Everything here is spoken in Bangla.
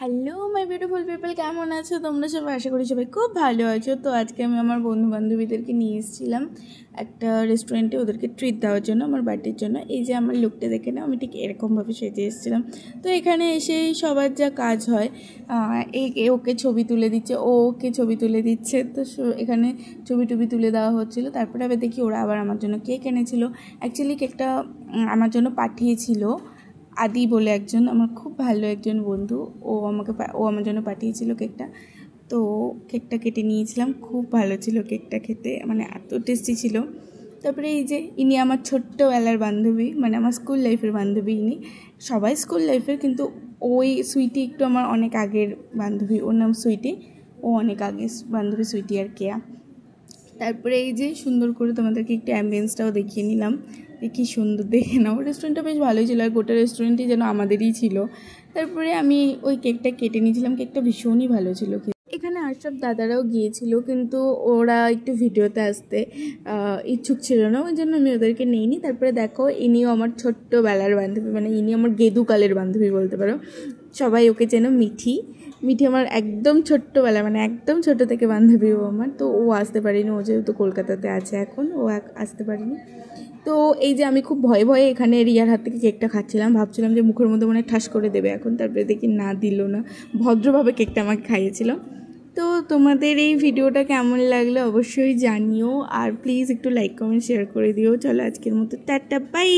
হ্যালো মাই বিউটিফুল পিপল, কেমন আছো তোমরা সবাই? আশা করি সবাই খুব ভালো আছো। তো আজকে আমি আমার বন্ধু বান্ধবীদেরকে নিয়ে এসেছিলাম একটা রেস্টুরেন্টে ওদেরকে ট্রিট দেওয়ার জন্য, আমার বার্থডের জন্য। এই যে আমার লুকটা দেখে না, আমি ঠিক এরকমভাবে সেজে এসেছিলাম। তো এখানে এসে সবার যা কাজ হয়, ওকে ছবি তুলে দিচ্ছে, ওকে ছবি তুলে দিচ্ছে। তো এখানে ছবি টবি তুলে দেওয়া হচ্ছিলো। তারপরে আবার দেখি ওরা আবার আমার জন্য কেক এনেছিল। অ্যাকচুয়ালি কেকটা আমার জন্য পাঠিয়েছিল আদি বলে একজন, আমার খুব ভালো একজন বন্ধু। ও আমার জন্য পাঠিয়েছিল কেকটা। তো কেকটা কেটে নিয়েছিলাম, খুব ভালো ছিল কেকটা খেতে, মানে এত টেস্টি ছিল। তারপরে এই যে ইনি আমার ছোট্টবেলার বান্ধবী, মানে আমার স্কুল লাইফের বান্ধবী। ইনি সবাই স্কুল লাইফের, কিন্তু ওই সুইটি একটু আমার অনেক আগের বান্ধবী, ওর নাম সুইটি। ও অনেক আগের বান্ধবী সুইটি আর কেয়া। তারপরে এই যে সুন্দর করে তোমাদেরকে একটু অ্যাম্বিয়েন্সটাও দেখিয়ে নিলাম, কি সুন্দর দেখে নাও। রেস্টুরেন্টটা বেশ ভালোই ছিল, আর গোটা রেস্টুরেন্টই যেন আমাদেরই ছিল। তারপরে আমি ওই কেকটা কেটে নিয়েছিলাম, কেকটা ভীষণই ভালো ছিল। এখানে আর সব দাদারাও গিয়েছিল, কিন্তু ওরা একটু ভিডিওতে আসতে ইচ্ছুক ছিল না, ওই জন্য আমি ওদেরকে নিইনি। তারপরে দেখো, ইনিও আমার ছোট্টবেলার বান্ধবী, মানে ইনি আমার গেদুকালের বান্ধবী বলতে পারো। সবাই ওকে চেনো, মিঠি। মিঠি আমার একদম ছোট্টবেলা, মানে একদম ছোটো থেকে বান্ধবী ও আমার। তো ও আসতে পারেনি, ও যেহেতু কলকাতাতে আছে এখন, ও আসতে পারেনি। তো এই যে আমি খুব ভয়ে ভয়ে এখানে রিয়ার হাত থেকে কেকটা খাচ্ছিলাম, ভাবছিলাম যে মুখের মধ্যে মনে ঠাস করে দেবে এখন। তারপরে দেখি না, দিল না, ভদ্রভাবে কেকটা আমাকে খাইয়েছিল। তো তোমাদের এই ভিডিওটা কেমন লাগলো অবশ্যই জানিও, আর প্লিজ একটু লাইক কমেন্ট শেয়ার করে দিও। চলো আজকের মতো টাটা, বাই।